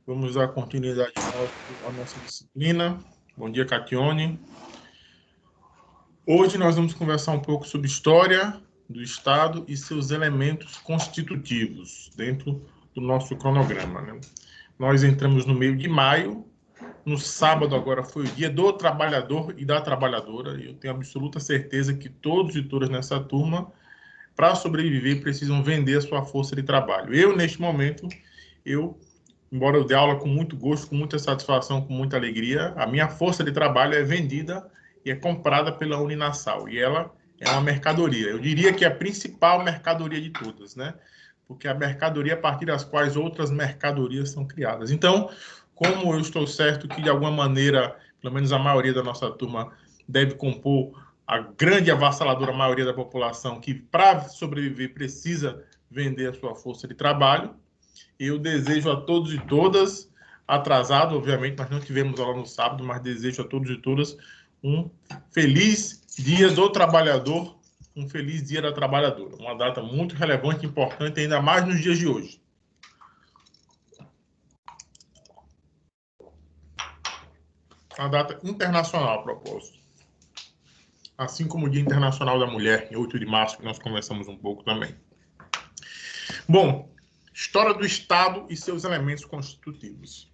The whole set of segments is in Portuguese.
Vamos dar continuidade à nossa disciplina. Bom dia, Catione. Hoje nós vamos conversar um pouco sobre história do Estado e seus elementos constitutivos dentro do nosso cronograma, né? Nós entramos no meio de maio. No sábado agora foi o dia do trabalhador e da trabalhadora. E eu tenho absoluta certeza que todos e todas nessa turma, para sobreviver, precisam vender a sua força de trabalho. Eu, neste momento, embora eu dê aula com muito gosto, com muita satisfação, com muita alegria, a minha força de trabalho é vendida e é comprada pela Uninasal. E ela é uma mercadoria. Eu diria que é a principal mercadoria de todas, né? Porque a mercadoria a partir das quais outras mercadorias são criadas. Então, como eu estou certo que, de alguma maneira, pelo menos a maioria da nossa turma deve compor a grande avassaladora maioria da população que, para sobreviver, precisa vender a sua força de trabalho, eu desejo a todos e todas, atrasado, obviamente, nós não tivemos aula no sábado, mas desejo a todos e todas um feliz Dia do Trabalhador, um feliz Dia da Trabalhadora. Uma data muito relevante e importante, ainda mais nos dias de hoje. Uma data internacional, a propósito. Assim como o Dia Internacional da Mulher, em 8 de março, que nós conversamos um pouco também. Bom, história do Estado e seus elementos constitutivos.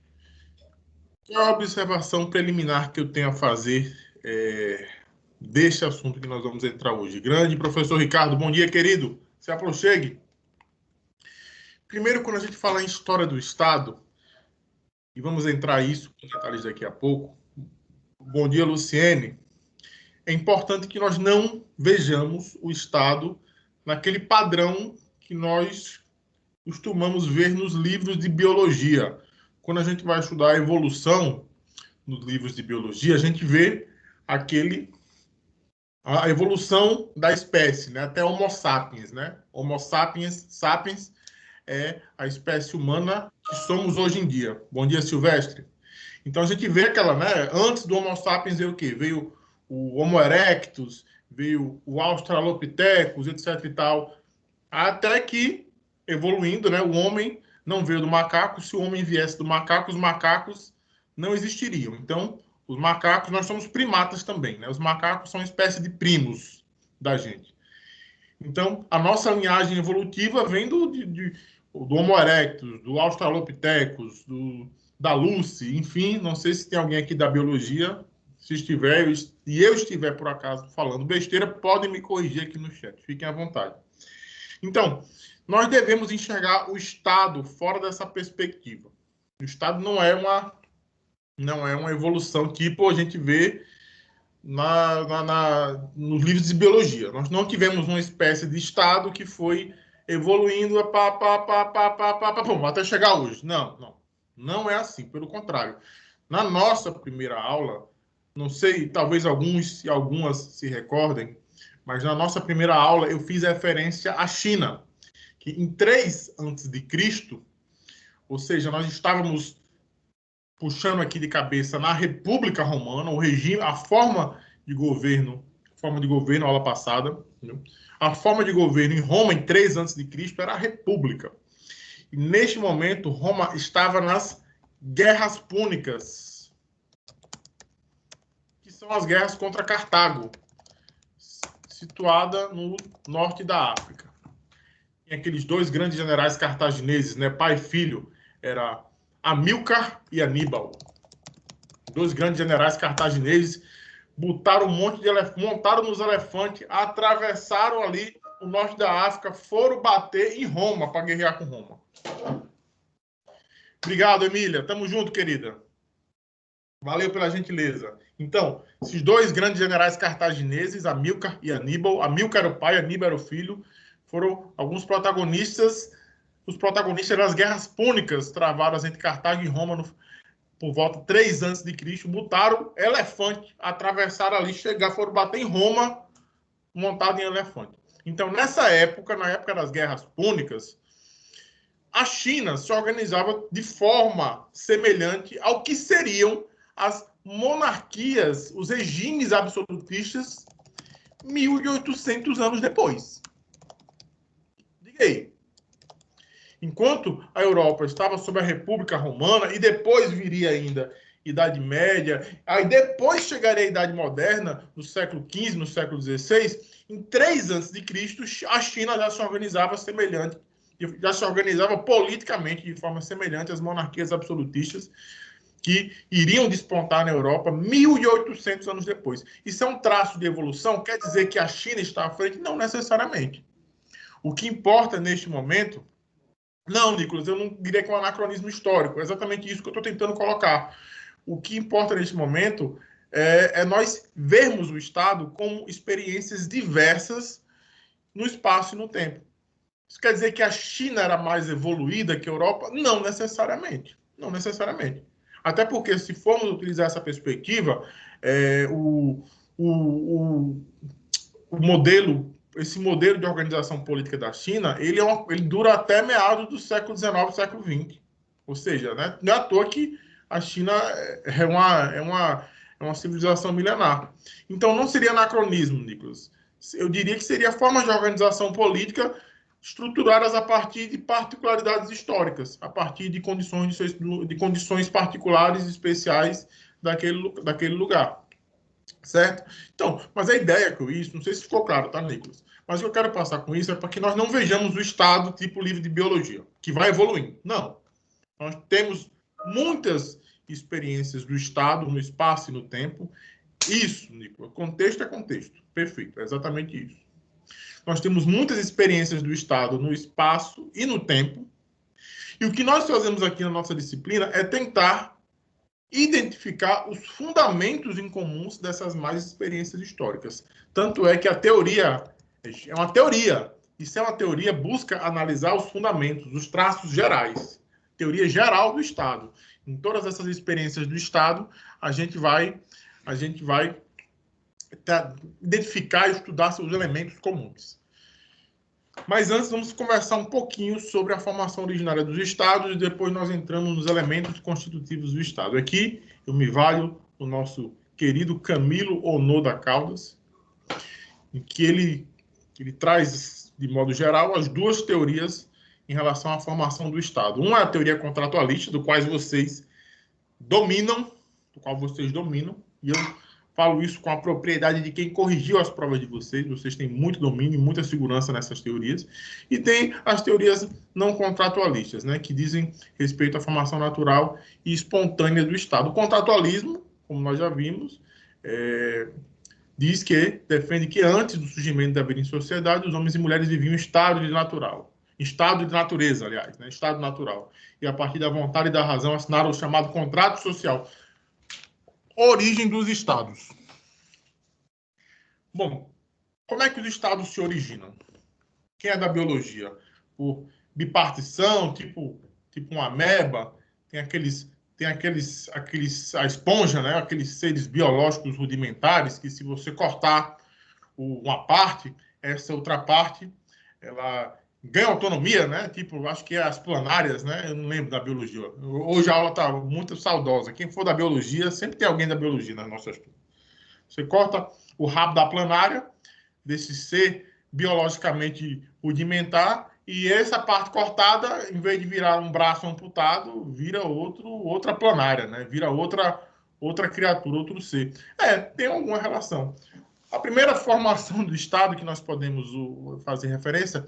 Qual é a observação preliminar que eu tenho a fazer deste assunto que nós vamos entrar hoje? Grande professor Ricardo, bom dia, querido. Se aproxime. Primeiro, quando a gente fala em história do Estado, e vamos entrar isso com detalhes daqui a pouco. Bom dia, Luciene. É importante que nós não vejamos o Estado naquele padrão que nós costumamos ver nos livros de biologia. Quando a gente vai estudar a evolução nos livros de biologia, a gente vê a evolução da espécie, né? Até Homo sapiens, né? Homo sapiens, sapiens é a espécie humana que somos hoje em dia. Bom dia, Silvestre. Então a gente vê aquela, né? Antes do Homo sapiens veio o quê? Veio o Homo erectus, veio o Australopithecus, etc. e tal, até que evoluindo, né? O homem não veio do macaco. Se o homem viesse do macaco, os macacos não existiriam. Então, os macacos, nós somos primatas também, né? Os macacos são uma espécie de primos da gente. Então, a nossa linhagem evolutiva vem do Homo erectus, do Australopithecus, da Lucy, enfim, não sei se tem alguém aqui da biologia. Se estiver, e eu estiver, por acaso, falando besteira, podem me corrigir aqui no chat. Fiquem à vontade. Então, nós devemos enxergar o Estado fora dessa perspectiva. O Estado não é uma evolução tipo a gente vê nos livros de biologia. Nós não tivemos uma espécie de Estado que foi evoluindo até chegar hoje. Não é assim, pelo contrário. Na nossa primeira aula, não sei, talvez alguns e algumas se recordem, mas na nossa primeira aula eu fiz referência à China, que em 3 a.C., ou seja, nós estávamos puxando aqui de cabeça na República Romana, o regime, a forma de governo, aula passada, entendeu? A forma de governo em Roma em 3 a.C. era a República. E neste momento, Roma estava nas guerras púnicas, que são as guerras contra Cartago, situada no norte da África. Tem aqueles 2 grandes generais cartagineses, né, pai e filho, era Amílcar e Aníbal. 2 grandes generais cartagineses botaram montaram nos elefantes, atravessaram ali o norte da África, foram bater em Roma para guerrear com Roma. Obrigado, Emília. Tamo junto, querida. Valeu pela gentileza. Então, esses 2 grandes generais cartagineses, Amílcar e Aníbal, Amílcar era o pai, Aníbal era o filho, foram alguns protagonistas, os protagonistas das guerras púnicas travadas entre Cartago e Roma por volta de 3 a.C., botaram elefante, atravessaram ali, foram bater em Roma, montado em elefante. Então, nessa época, na época das guerras púnicas, a China se organizava de forma semelhante ao que seriam as monarquias, os regimes absolutistas 1.800 anos depois. Diga aí. Enquanto a Europa estava sob a República Romana, e depois viria ainda Idade Média, aí depois chegaria a Idade Moderna, no século XV, no século XVI, em 3 a.C., a China já se organizava semelhante, já se organizava politicamente de forma semelhante às monarquias absolutistas que iriam despontar na Europa 1.800 anos depois. Isso é um traço de evolução? Quer dizer que a China está à frente? Não necessariamente. O que importa neste momento... Não, Nicolas, eu não diria que é um anacronismo histórico. É exatamente isso que eu estou tentando colocar. O que importa neste momento é nós vermos o Estado como experiências diversas no espaço e no tempo. Isso quer dizer que a China era mais evoluída que a Europa? Não necessariamente. Não necessariamente. Até porque, se formos utilizar essa perspectiva, o, o modelo, esse modelo de organização política da China, ele dura até meados do século XIX, século XX. Ou seja, né, não é à toa que a China é uma civilização milenar. Então, não seria anacronismo, Nicolas. Eu diria que seria formas de organização política estruturadas a partir de particularidades históricas, a partir de condições particulares, especiais daquele lugar. Certo? Então, mas a ideia com isso, não sei se ficou claro, tá, Nicolas? Mas o que eu quero passar com isso é para que nós não vejamos o Estado tipo livro de biologia, que vai evoluindo. Não. Nós temos muitas experiências do Estado no espaço e no tempo. Isso, Nicolas, contexto é contexto. Perfeito, é exatamente isso. Nós temos muitas experiências do Estado no espaço e no tempo. E o que nós fazemos aqui na nossa disciplina é tentar identificar os fundamentos em comuns dessas mais experiências históricas. Tanto é que a teoria é uma teoria. Isso é uma teoria, busca analisar os fundamentos, os traços gerais. Teoria geral do Estado. Em todas essas experiências do Estado, a gente vai identificar e estudar seus elementos comuns. Mas antes, vamos conversar um pouquinho sobre a formação originária dos Estados e depois nós entramos nos elementos constitutivos do Estado. Aqui, eu me valho do nosso querido Camilo Onoda Caldas, em que ele traz, de modo geral, as duas teorias em relação à formação do Estado. Uma é a teoria contratualista, do qual vocês dominam, e eu falo isso com a propriedade de quem corrigiu as provas de vocês. Vocês têm muito domínio e muita segurança nessas teorias. E tem as teorias não contratualistas, né, que dizem respeito à formação natural e espontânea do Estado. O contratualismo, como nós já vimos, diz que defende que antes do surgimento da vida em sociedade, os homens e mulheres viviam em estado de natureza, aliás, né, estado natural. E a partir da vontade e da razão assinaram o chamado contrato social. Origem dos estados. Bom, como é que os estados se originam? Quem é da biologia? Por bipartição, tipo uma ameba, tem a esponja, né? Aqueles seres biológicos rudimentares que, se você cortar uma parte, essa outra parte, ela ganha autonomia, né? Tipo, acho que é as planárias, né? Eu não lembro da biologia. Hoje a aula está muito saudosa. Quem for da biologia, sempre tem alguém da biologia nas nossas turmas. Você corta o rabo da planária, desse ser biologicamente rudimentar, e essa parte cortada, em vez de virar um braço amputado, vira outra planária, né? Vira outra criatura, outro ser. Tem alguma relação. A primeira formação do Estado que nós podemos fazer referência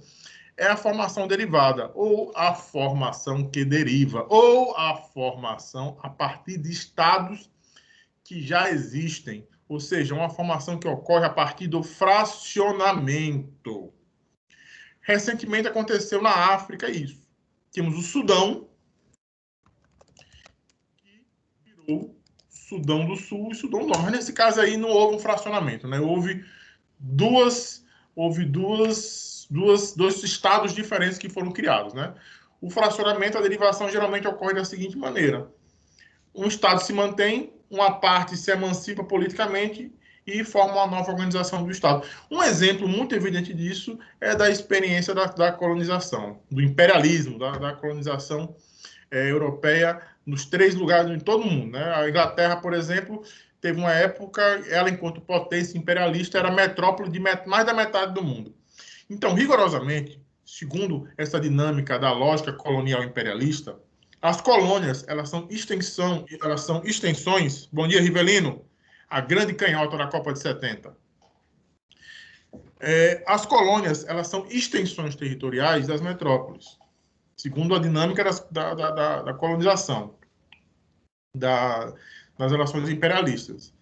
é a formação derivada, ou a formação que deriva, ou a formação a partir de estados que já existem, ou seja, uma formação que ocorre a partir do fracionamento. Recentemente aconteceu na África isso. Temos o Sudão, que virou Sudão do Sul e Sudão do Norte. Mas nesse caso aí não houve um fracionamento, né? Houve dois estados diferentes que foram criados, né? O fracionamento, a derivação, geralmente ocorre da seguinte maneira: um estado se mantém, uma parte se emancipa politicamente e forma uma nova organização do Estado. Um exemplo muito evidente disso é da experiência da colonização, do imperialismo, da colonização europeia nos 3 lugares em todo o mundo, né? A Inglaterra, por exemplo, teve uma época, ela, enquanto potência imperialista, era metrópole de mais da metade do mundo. Então, rigorosamente, segundo essa dinâmica da lógica colonial imperialista, as colônias, elas são extensões. Bom dia, Rivelino, a grande canhota da Copa de 70. As colônias, elas são extensões territoriais das metrópoles, segundo a dinâmica da colonização, das relações imperialistas.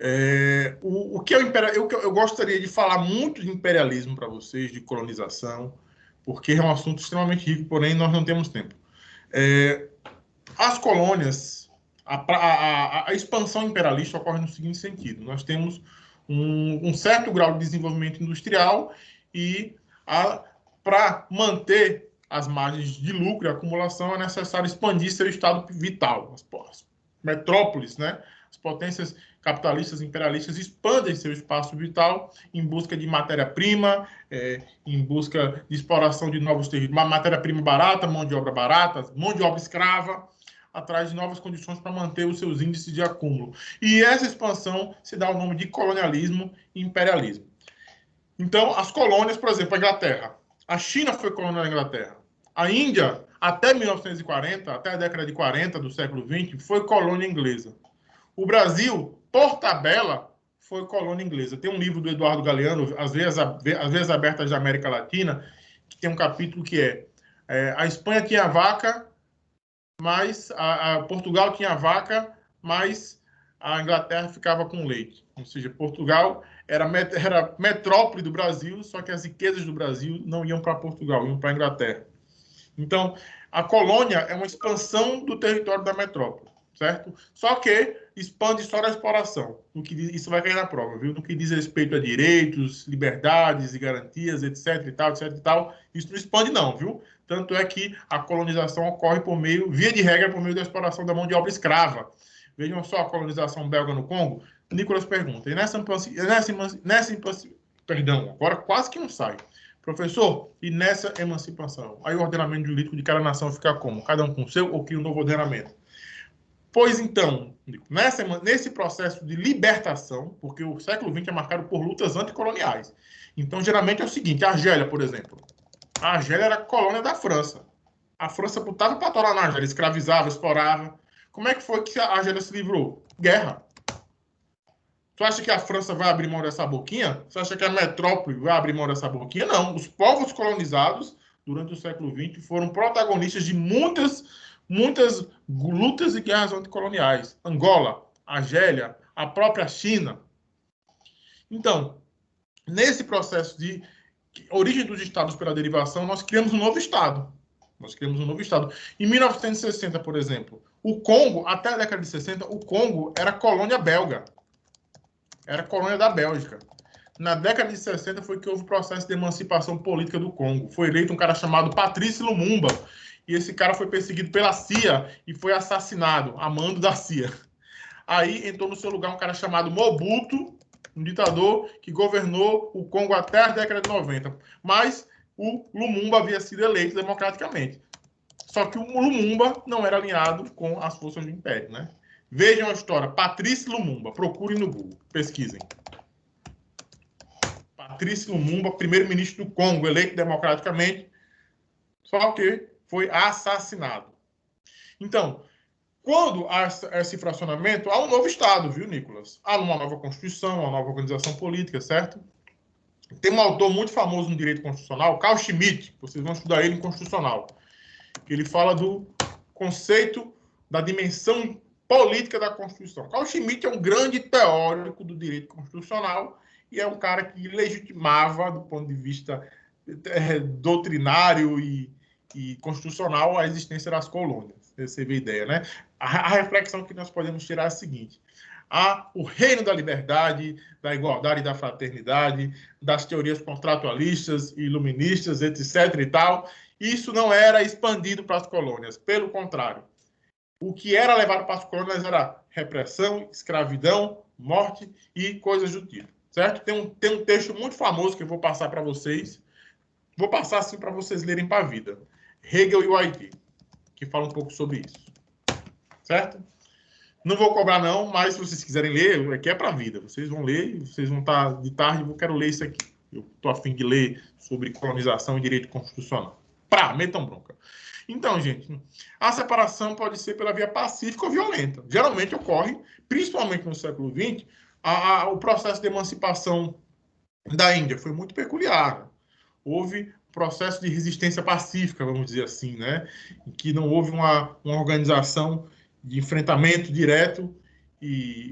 Eu gostaria de falar muito de imperialismo para vocês, de colonização, porque é um assunto extremamente rico, porém nós não temos tempo. As colônias, a expansão imperialista ocorre no seguinte sentido: nós temos um certo grau de desenvolvimento industrial e, para manter as margens de lucro e acumulação, é necessário expandir seu estado vital. As metrópoles, né? As potências capitalistas imperialistas expandem seu espaço vital em busca de matéria-prima, em busca de exploração de novos territórios, matéria-prima barata, mão de obra escrava, atrás de novas condições para manter os seus índices de acúmulo. E essa expansão se dá o nome de colonialismo e imperialismo. Então, as colônias, por exemplo, a Inglaterra. A China foi colônia da Inglaterra. A Índia, até 1940, até a década de 40 do século XX, foi colônia inglesa. O Brasil, por tabela, foi colônia inglesa. Tem um livro do Eduardo Galeano, As Veias Abertas da América Latina, que tem um capítulo que a Espanha tinha vaca, mas Portugal tinha vaca, mas a Inglaterra ficava com leite. Ou seja, Portugal era metrópole do Brasil, só que as riquezas do Brasil não iam para Portugal, iam para a Inglaterra. Então, a colônia é uma expansão do território da metrópole, certo? Só que expande só na exploração. Isso vai cair na prova, viu? No que diz respeito a direitos, liberdades e garantias, etc. e tal, isso não expande não, viu? Tanto é que a colonização ocorre via de regra, por meio da exploração da mão de obra escrava. Vejam só a colonização belga no Congo. Nicolas pergunta, perdão, agora quase que não sai. Professor, e nessa emancipação? Aí o ordenamento jurídico de cada nação fica como? Cada um com o seu ou cria um novo ordenamento? Pois então, nesse processo de libertação, porque o século XX é marcado por lutas anticoloniais. Então, geralmente é o seguinte, a Argélia, por exemplo. A Argélia era colônia da França. A França botava para torar na Argélia, escravizava, explorava. Como é que foi que a Argélia se livrou? Guerra. Tu acha que a França vai abrir mão dessa boquinha? Você acha que a metrópole vai abrir mão dessa boquinha? Não. Os povos colonizados, durante o século XX, foram protagonistas de muitas lutas e guerras anticoloniais. Angola, Argélia, a própria China. Então, nesse processo de origem dos estados pela derivação, nós criamos um novo estado. Em 1960, por exemplo, o Congo, até a década de 60, o Congo era colônia belga. Era colônia da Bélgica. Na década de 60 foi que houve o processo de emancipação política do Congo. Foi eleito um cara chamado Patrice Lumumba. E esse cara foi perseguido pela CIA e foi assassinado, a mando da CIA. Aí entrou no seu lugar um cara chamado Mobutu, um ditador que governou o Congo até a década de 90. Mas o Lumumba havia sido eleito democraticamente. Só que o Lumumba não era alinhado com as forças do Império, né? Vejam a história. Patrice Lumumba. Procurem no Google. Pesquisem. Patrice Lumumba, primeiro-ministro do Congo, eleito democraticamente, só que foi assassinado. Então, quando há esse fracionamento, há um novo Estado, viu, Nicolas? Há uma nova Constituição, uma nova organização política, certo? Tem um autor muito famoso no direito constitucional, Carl Schmitt, vocês vão estudar ele em constitucional. Ele fala do conceito da dimensão política da Constituição. Carl Schmitt é um grande teórico do direito constitucional e é um cara que legitimava, do ponto de vista doutrinário e constitucional, a existência das colônias. Você vê a ideia, né? A reflexão que nós podemos tirar é a seguinte: há o reino da liberdade, da igualdade e da fraternidade, das teorias contratualistas e iluministas, etc. e tal. Isso não era expandido para as colônias. Pelo contrário, o que era levado para as colônias era repressão, escravidão, morte e coisas do tipo. Certo? Tem um texto muito famoso que eu vou passar para vocês. Vou passar assim para vocês lerem para a vida. Hegel e White, que fala um pouco sobre isso. Certo? Não vou cobrar não, mas se vocês quiserem ler, aqui é para a vida. Vocês vão ler, vocês vão estar de tarde, eu quero ler isso aqui. Eu estou a fim de ler sobre colonização e direito constitucional. Metam bronca. Então, gente, a separação pode ser pela via pacífica ou violenta. Geralmente ocorre, principalmente no século XX, o processo de emancipação da Índia foi muito peculiar. Houve processo de resistência pacífica, vamos dizer assim, né? Em que não houve uma organização de enfrentamento direto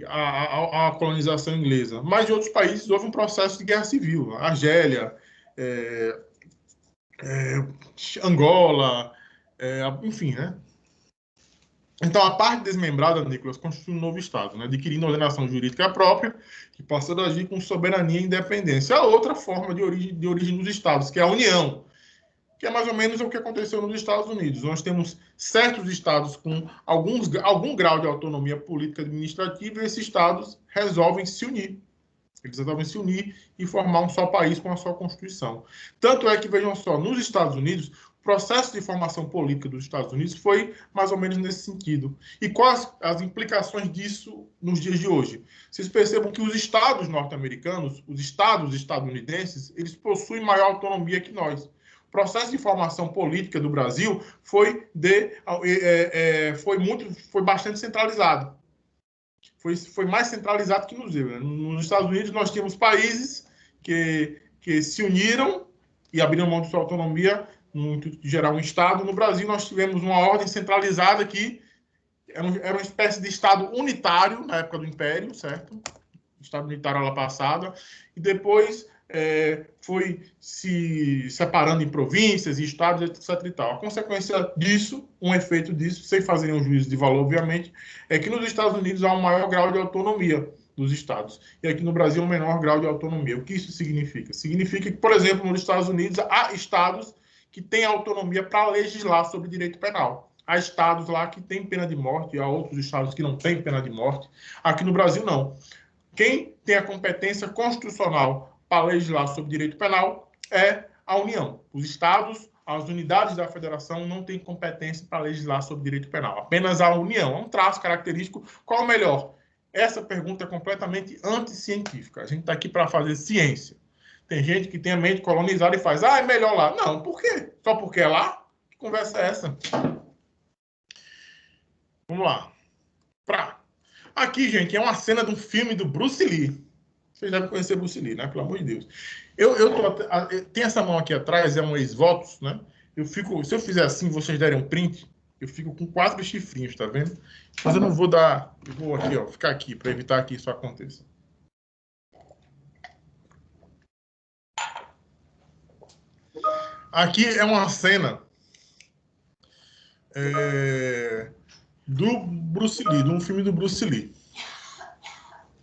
à colonização inglesa. Mas em outros países houve um processo de guerra civil. Argélia, Angola, enfim, né? Então, a parte desmembrada, Nicolas, constitui um novo Estado, né? Adquirindo ordenação jurídica própria, que passa a agir com soberania e independência. A outra forma de origem dos Estados, que é a União, que é mais ou menos o que aconteceu nos Estados Unidos. Nós temos certos estados com algum grau de autonomia política administrativa e esses estados resolvem se unir. Eles resolvem se unir e formar um só país com uma só Constituição. Tanto é que, vejam só, nos Estados Unidos, o processo de formação política dos Estados Unidos foi mais ou menos nesse sentido. E quais as implicações disso nos dias de hoje? Vocês percebam que os estados norte-americanos, os estados estadunidenses, eles possuem maior autonomia que nós. O processo de formação política do Brasil foi bastante centralizado. Foi mais centralizado que nos deu. Nos Estados Unidos, nós tínhamos países que se uniram e abriram mão de sua autonomia no intuito de gerar um Estado. No Brasil, nós tivemos uma ordem centralizada que era uma espécie de Estado unitário na época do Império, certo? Estado unitário lá passada. E depois foi se separando em províncias e estados, etc. E tal. A consequência disso, um efeito disso, sem fazer um juízo de valor, obviamente, é que nos Estados Unidos há um maior grau de autonomia dos estados. E aqui no Brasil, um menor grau de autonomia. O que isso significa? Significa que, por exemplo, nos Estados Unidos, há estados que têm autonomia para legislar sobre direito penal. Há estados lá que têm pena de morte, há outros estados que não têm pena de morte. Aqui no Brasil, não. Quem tem a competência constitucional para legislar sobre direito penal é a União. Os estados, as unidades da federação não têm competência para legislar sobre direito penal. Apenas a União. É um traço característico. Qual é o melhor? Essa pergunta é completamente anticientífica. A gente está aqui para fazer ciência. Tem gente que tem a mente colonizada e faz, é melhor lá. Não, por quê? Só porque é lá? Que conversa é essa? Vamos lá. Aqui, gente, é uma cena de um filme do Bruce Lee. Vocês devem conhecer Bruce Lee, né? Pelo amor de Deus. Tem essa mão aqui atrás, é um ex-votos, né? Se eu fizer assim, vocês derem um print, eu fico com 4 chifrinhos, tá vendo? Mas eu não vou dar... Eu vou aqui, ó, ficar aqui, para evitar que isso aconteça. Aqui é uma cena do Bruce Lee, de um filme do Bruce Lee.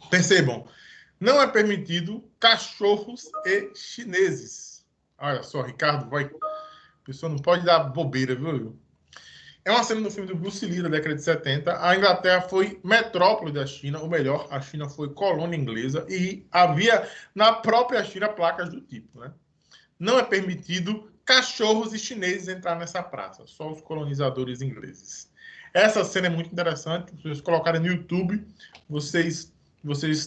Percebam, não é permitido cachorros e chineses. Olha só, Ricardo, a pessoa não pode dar bobeira, viu? É uma cena do filme do Bruce Lee, da década de 70. A Inglaterra foi metrópole da China, ou melhor, a China foi colônia inglesa, e havia na própria China placas do tipo, né? Não é permitido cachorros e chineses entrar nessa praça, só os colonizadores ingleses. Essa cena é muito interessante. Se vocês colocarem no YouTube, vocês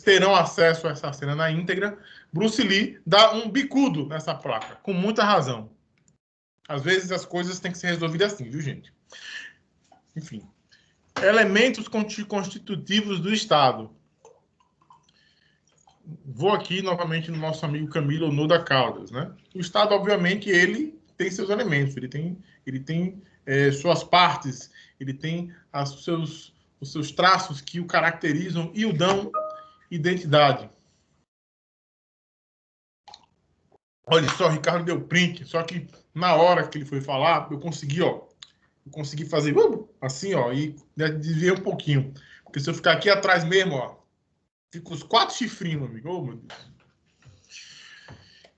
terão acesso a essa cena na íntegra. Bruce Lee dá um bicudo nessa placa, com muita razão. Às vezes as coisas têm que ser resolvidas assim, viu, gente? Enfim. Elementos constitutivos do Estado. Vou aqui novamente no nosso amigo Camilo Noda Caldas, né? O Estado, obviamente, ele tem seus elementos, ele tem suas partes, ele tem os seus traços que o caracterizam e o dão identidade. Olha só, o Ricardo deu print, só que na hora que ele foi falar, eu consegui fazer assim, ó, e desviei um pouquinho. Porque se eu ficar aqui atrás mesmo, ó, fica os 4 chifrinhos, amigo. Oh, meu Deus.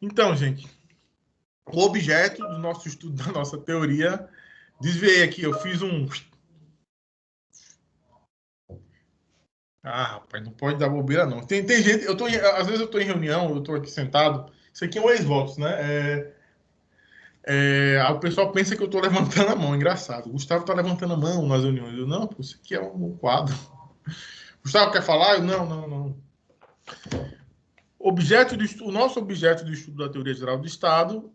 Então, gente, o objeto do nosso estudo, da nossa teoria, desviei aqui, eu fiz um... rapaz, não pode dar bobeira, não. Tem gente, às vezes eu estou em reunião, eu estou aqui sentado, isso aqui é um ex-votos, né? O pessoal pensa que eu estou levantando a mão, engraçado. O Gustavo está levantando a mão nas reuniões. Eu, não, isso aqui é um quadro. Gustavo quer falar? Eu, não. O nosso objeto do estudo da teoria geral do Estado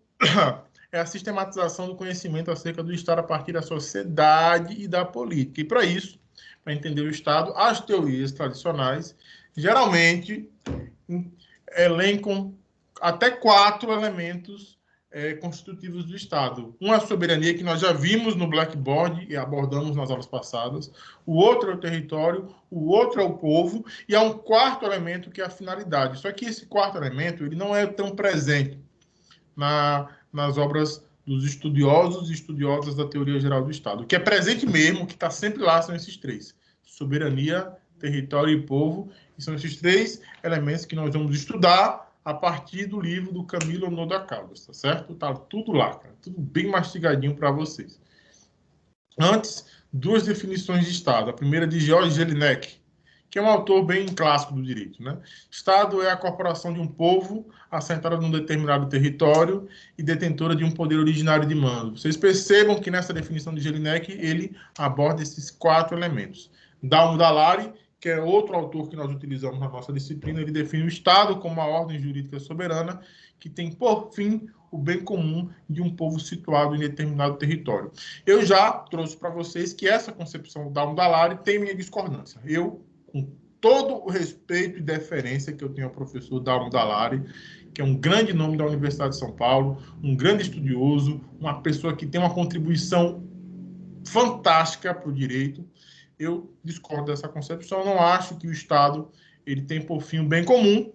é a sistematização do conhecimento acerca do Estado a partir da sociedade e da política. E, para isso, para entender o Estado, as teorias tradicionais geralmente elencam até 4 elementos constitutivos do Estado. Um é a soberania, que nós já vimos no Blackboard e abordamos nas aulas passadas. O outro é o território, o outro é o povo, e há um 4º elemento, que é a finalidade. Só que esse 4º elemento ele não é tão presente nas obras dos estudiosos e estudiosas da teoria geral do Estado. O que é presente mesmo, que está sempre lá, são esses 3. Soberania, território e povo. E são esses 3 elementos que nós vamos estudar a partir do livro do Camilo Onoda Caldas, tá certo? Tá tudo lá, cara. Tudo bem mastigadinho para vocês. Antes, 2 definições de Estado. A primeira de George Jelinek, que é um autor bem clássico do direito, né? Estado é a corporação de um povo assentada num determinado território e detentora de um poder originário de mando. Vocês percebam que nessa definição de Jelinek ele aborda esses 4 elementos. Dalmo Dallari, que é outro autor que nós utilizamos na nossa disciplina, ele define o Estado como uma ordem jurídica soberana que tem por fim o bem comum de um povo situado em determinado território. Eu já trouxe para vocês que essa concepção do Dalmo Dallari tem minha discordância. Eu, com todo o respeito e deferência que eu tenho ao professor Dalmo Dallari, que é um grande nome da Universidade de São Paulo, um grande estudioso, uma pessoa que tem uma contribuição fantástica para o direito, eu discordo dessa concepção. Eu não acho que o Estado ele tem por fim o bem comum.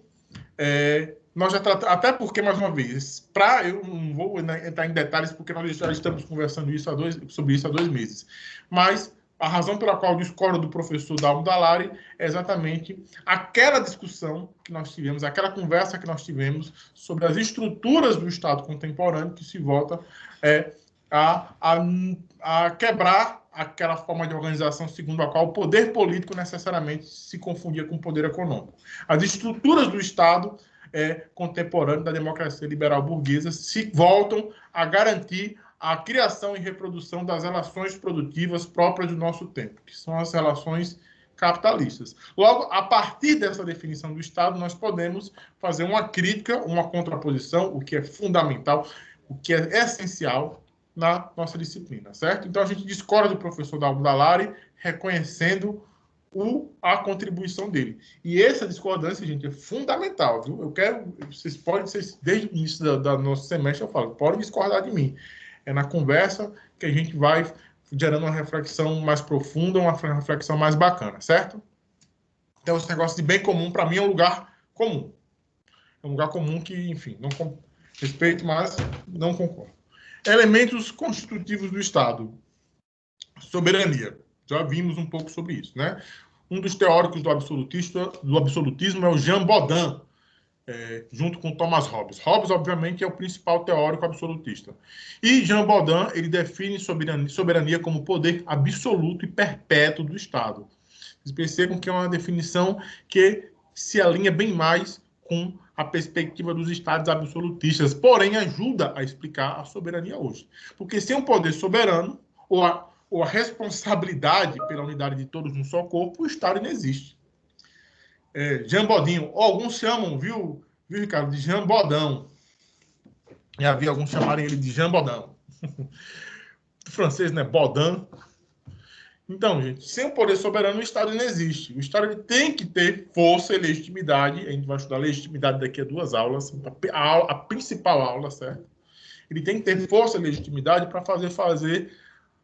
Nós já até porque, mais uma vez, eu não vou entrar em detalhes, porque nós já estamos conversando sobre isso há 2 meses. Mas a razão pela qual eu discordo do professor Dalmo Dallari é exatamente aquela discussão que nós tivemos, aquela conversa que nós tivemos sobre as estruturas do Estado contemporâneo, que se volta a quebrar aquela forma de organização segundo a qual o poder político necessariamente se confundia com o poder econômico. As estruturas do Estado contemporâneo da democracia liberal burguesa se voltam a garantir a criação e reprodução das relações produtivas próprias do nosso tempo, que são as relações capitalistas. Logo, a partir dessa definição do Estado, nós podemos fazer uma crítica, uma contraposição, o que é fundamental, o que é essencial na nossa disciplina, certo? Então, a gente discorda do professor Dalmo Dallari, reconhecendo a contribuição dele. E essa discordância, gente, é fundamental, viu? Vocês podem, desde o início do nosso semestre, eu falo, podem discordar de mim. É na conversa que a gente vai gerando uma reflexão mais profunda, uma reflexão mais bacana, certo? Então, esse negócio de bem comum, para mim, é um lugar comum. É um lugar comum que, enfim, não respeito, mas não concordo. Elementos constitutivos do Estado. Soberania. Já vimos um pouco sobre isso, né? Um dos teóricos do absolutismo é o Jean Bodin, junto com Thomas Hobbes. Hobbes, obviamente, é o principal teórico absolutista. E Jean Bodin, ele define soberania como poder absoluto e perpétuo do Estado. Vocês percebam que é uma definição que se alinha bem mais com a perspectiva dos estados absolutistas, porém ajuda a explicar a soberania hoje. Porque sem um poder soberano, ou a responsabilidade pela unidade de todos num só corpo, o Estado não existe. Jean Bodin, alguns chamam, viu, Ricardo, de Jean Bodin. E havia alguns chamarem ele de Jean Bodin. O francês, né? Bodin. Então, gente, sem o poder soberano, o Estado não existe. O Estado ele tem que ter força e legitimidade. A gente vai estudar legitimidade daqui a 2 aulas. A principal aula, certo? Ele tem que ter força e legitimidade para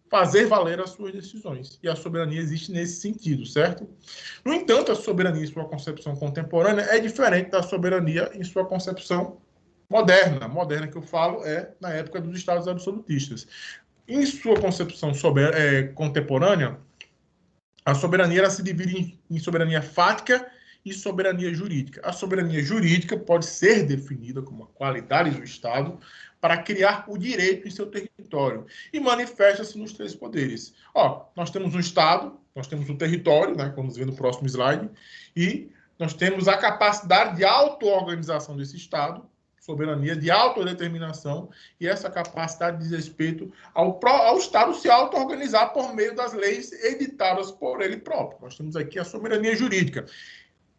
fazer valer as suas decisões. E a soberania existe nesse sentido, certo? No entanto, a soberania em sua concepção contemporânea é diferente da soberania em sua concepção moderna. Moderna que eu falo é na época dos estados absolutistas. Em sua concepção contemporânea, a soberania ela se divide em soberania fática e soberania jurídica. A soberania jurídica pode ser definida como a qualidade do Estado para criar o direito em seu território e manifesta-se nos 3 poderes. Nós temos um Estado, nós temos um território, né, vamos ver no próximo slide, e nós temos a capacidade de auto-organização desse Estado, soberania de autodeterminação, e essa capacidade diz respeito ao Estado se auto-organizar por meio das leis editadas por ele próprio. Nós temos aqui a soberania jurídica.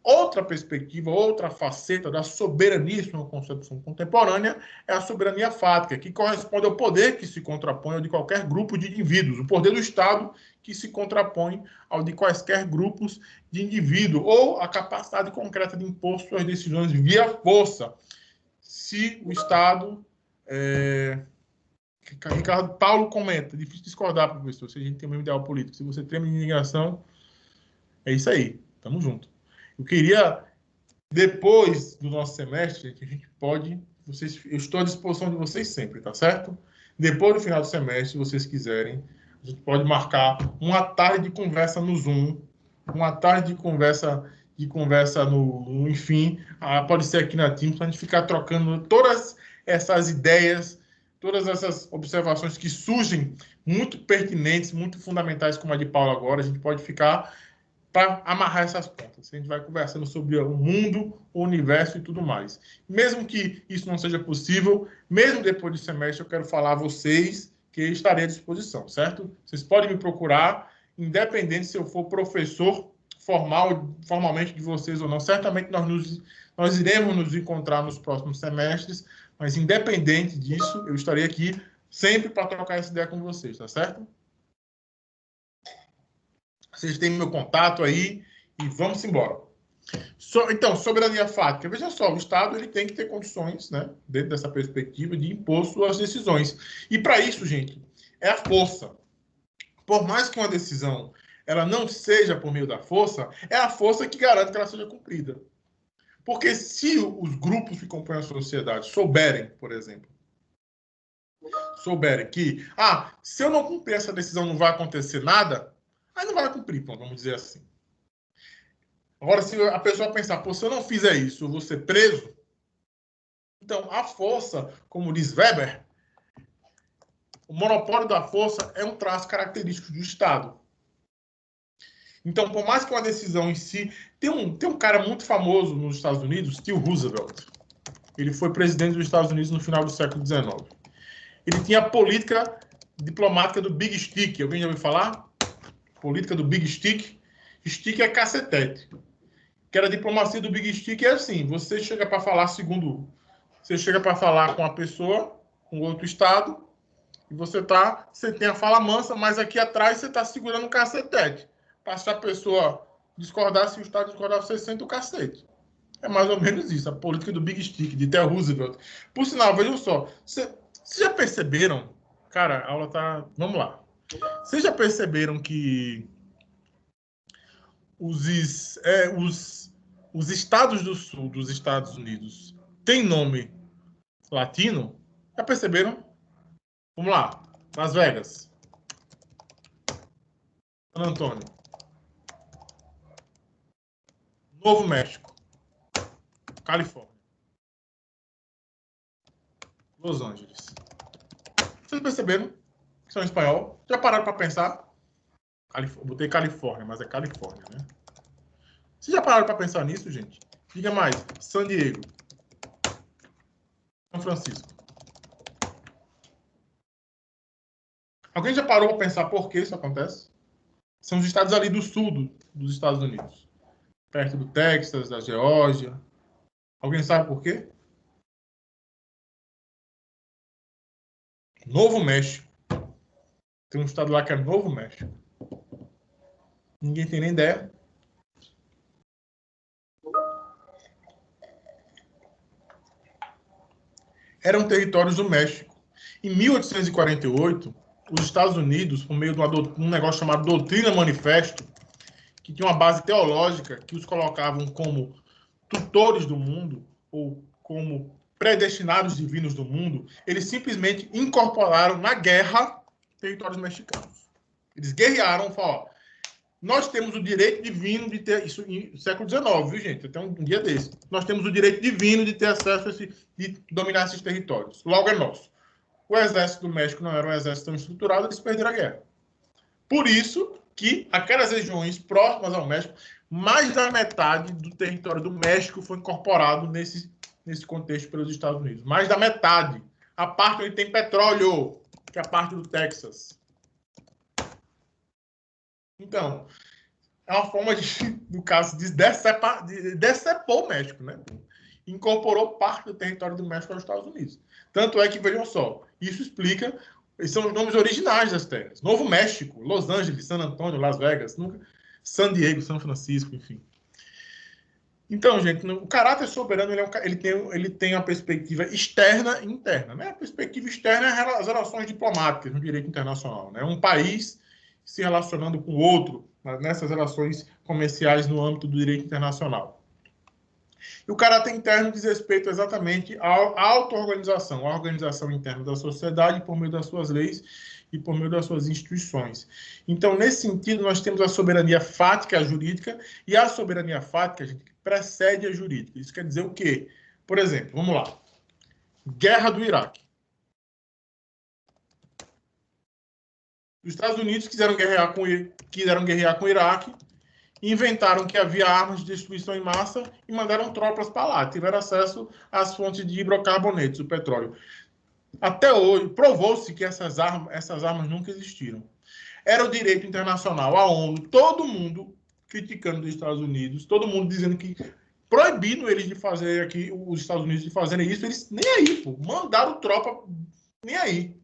Outra perspectiva, outra faceta da soberania, isso é uma concepção contemporânea, é a soberania fática, que corresponde ao poder que se contrapõe ao de qualquer grupo de indivíduos, o poder do Estado que se contrapõe ao de quaisquer grupos de indivíduos, ou a capacidade concreta de impor suas decisões via força. Se o Estado... Ricardo Paulo comenta, difícil discordar, professor, se a gente tem o mesmo ideal político. Se você treme de indignação, é isso aí, tamo junto. Eu queria, depois do nosso semestre, gente, a gente pode... eu estou à disposição de vocês sempre, tá certo? Depois do final do semestre, se vocês quiserem, a gente pode marcar uma tarde de conversa no Zoom, uma tarde de conversa no enfim, pode ser aqui na Teams, para a gente ficar trocando todas essas ideias, todas essas observações que surgem muito pertinentes, muito fundamentais, como a de Paulo agora. A gente pode ficar para amarrar essas pontas. A gente vai conversando sobre o mundo, o universo e tudo mais. Mesmo que isso não seja possível, mesmo depois do semestre, eu quero falar a vocês que estarei à disposição, certo? Vocês podem me procurar, independente se eu for professor formalmente de vocês ou não. Certamente nós iremos nos encontrar nos próximos semestres, mas independente disso, eu estarei aqui sempre para trocar essa ideia com vocês, tá certo? Vocês têm meu contato aí e vamos embora. Então, soberania fática. Veja só, o Estado ele tem que ter condições, né, dentro dessa perspectiva, de impor suas decisões. E para isso, gente, é a força. Por mais que uma decisão ela não seja por meio da força, é a força que garante que ela seja cumprida. Porque se os grupos que compõem a sociedade souberem, por exemplo, que, se eu não cumprir essa decisão não vai acontecer nada, aí não vai cumprir, vamos dizer assim. Agora, se a pessoa pensar, se eu não fizer isso, eu vou ser preso. Então, a força, como diz Weber, o monopólio da força é um traço característico do Estado. Então, por mais que uma decisão em si... Tem um cara muito famoso nos Estados Unidos, Theodore Roosevelt. Ele foi presidente dos Estados Unidos no final do século XIX. Ele tinha a política diplomática do Big Stick. Alguém já ouviu falar? Política do Big Stick. Stick é cacetete. Que era a diplomacia do Big Stick é assim, você chega para falar você chega para falar com a pessoa, com outro estado, e você tem a fala mansa, mas aqui atrás você está segurando um cacetete. Para se a pessoa discordar, se o estado discordar, você sente o cacete. É mais ou menos isso, a política do Big Stick, de Theodore Roosevelt. Por sinal, vejam só, vocês já perceberam, cara, a aula tá... Vamos lá. Vocês já perceberam que os estados do sul dos Estados Unidos têm nome latino? Já perceberam? Vamos lá. Las Vegas. San Antônio. Novo México. Califórnia. Los Angeles. Vocês perceberam que são em espanhol? Já pararam para pensar? Botei Califórnia, mas é Califórnia, né? Vocês já pararam para pensar nisso, gente? Diga mais. San Diego. São Francisco. Alguém já parou para pensar por que isso acontece? São os estados ali do sul dos Estados Unidos. Perto do Texas, da Geórgia. Alguém sabe por quê? Novo México. Tem um estado lá que é Novo México. Ninguém tem nem ideia. Eram territórios do México. Em 1848, os Estados Unidos, por meio de um negócio chamado Doutrina Manifesto, que tinha uma base teológica que os colocavam como tutores do mundo ou como predestinados divinos do mundo, eles simplesmente incorporaram na guerra territórios mexicanos. Eles guerrearam, falaram, nós temos o direito divino de ter, isso no século XIX, viu, gente? Até um dia desse. Nós temos o direito divino de ter acesso a de dominar esses territórios. Logo é nosso. O exército do México não era um exército tão estruturado, eles perderam a guerra. Por isso que aquelas regiões próximas ao México, mais da metade do território do México foi incorporado nesse contexto pelos Estados Unidos. Mais da metade. A parte onde tem petróleo, que é a parte do Texas. Então, é uma forma no caso, de decepou o México, né? Incorporou parte do território do México aos Estados Unidos. Tanto é que, vejam só, isso explica, esses são os nomes originais das terras. Novo México, Los Angeles, San Antonio, Las Vegas, San Diego, São Francisco, enfim. Então, gente, o caráter soberano ele tem uma perspectiva externa e interna. Né? A perspectiva externa é as relações diplomáticas no direito internacional. Né? Um país se relacionando com o outro nessas relações comerciais no âmbito do direito internacional. E o caráter interno diz respeito exatamente à auto-organização, à organização interna da sociedade por meio das suas leis e por meio das suas instituições. Então, nesse sentido, nós temos a soberania fática jurídica, e a soberania fática, gente, precede a jurídica. Isso quer dizer o quê? Por exemplo, vamos lá. Guerra do Iraque. Os Estados Unidos quiseram guerrear com o Iraque, inventaram que havia armas de destruição em massa e mandaram tropas para lá. Tiveram acesso às fontes de hidrocarbonetos, o petróleo. Até hoje, provou-se que essas armas nunca existiram. Era o direito internacional, a ONU, todo mundo criticando os Estados Unidos, todo mundo dizendo que proibindo eles de fazer aqui, os Estados Unidos de fazerem isso, eles nem aí, pô, mandaram tropa, nem aí.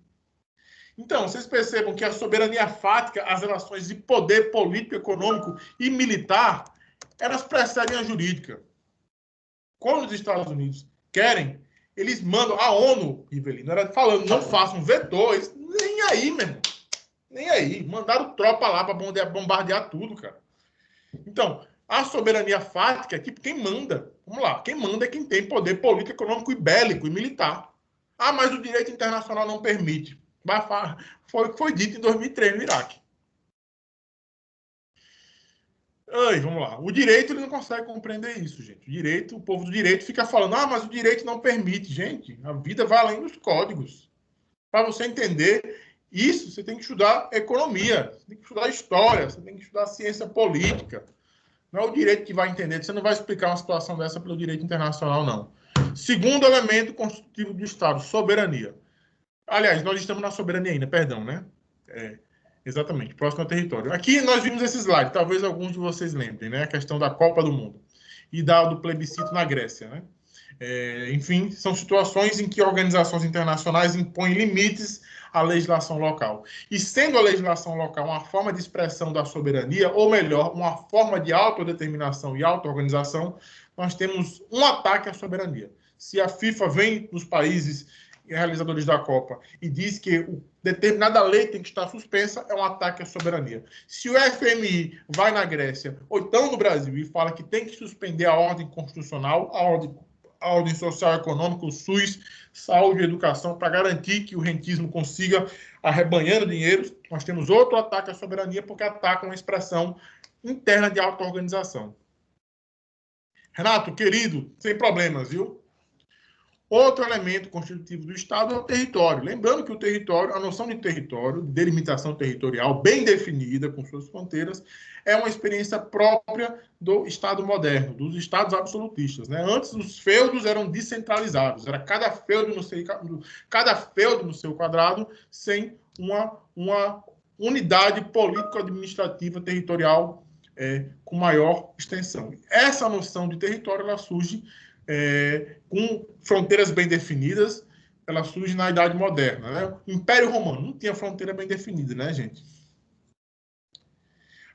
Então, vocês percebam que a soberania fática, as relações de poder político, econômico e militar, elas precedem a jurídica. Quando os Estados Unidos querem, eles mandam a ONU, Rivelino, era falando, não façam vetor, eles, nem aí, meu irmão. Nem aí. Mandaram tropa lá para bombardear tudo, cara. Então, a soberania fática é tipo quem manda. Vamos lá. Quem manda é quem tem poder político, econômico e bélico e militar. Ah, mas o direito internacional não permite. Foi o que foi dito em 2003 no Iraque. Ai, vamos lá. O direito ele não consegue compreender isso, gente. O povo do direito fica falando, ah, mas o direito não permite. Gente, a vida vai além dos códigos. Para você entender isso, você tem que estudar economia, você tem que estudar história, você tem que estudar ciência política. Não é o direito que vai entender. Você não vai explicar uma situação dessa pelo direito internacional, não. Segundo elemento constitutivo do Estado, soberania. Aliás, nós estamos na soberania ainda, perdão, né? Exatamente, próximo ao território. Aqui nós vimos esse slide, talvez alguns de vocês lembrem, né? A questão da Copa do Mundo e do plebiscito na Grécia, né? Enfim, são situações em que organizações internacionais impõem limites à legislação local. E sendo a legislação local uma forma de expressão da soberania, ou melhor, uma forma de autodeterminação e auto-organização, nós temos um ataque à soberania. Se a FIFA vem nos países realizadores da Copa e diz que determinada lei tem que estar suspensa, é um ataque à soberania. Se o FMI vai na Grécia, ou então no Brasil, e fala que tem que suspender a ordem constitucional, a ordem social e econômica, o SUS, saúde e educação, para garantir que o rentismo consiga arrebanhando dinheiro, nós temos outro ataque à soberania, porque atacam a expressão interna de auto-organização. Renato, querido, sem problemas, viu? Outro elemento constitutivo do Estado é o território. Lembrando que o território, a noção de território, delimitação territorial bem definida, com suas fronteiras, é uma experiência própria do Estado moderno, dos Estados absolutistas. Né? Antes, os feudos eram descentralizados. Era cada feudo no seu quadrado, sem uma unidade político-administrativa territorial com maior extensão. Essa noção de território ela surge com fronteiras bem definidas, ela surge na Idade Moderna. Né? O Império Romano não tinha fronteira bem definida, né, gente?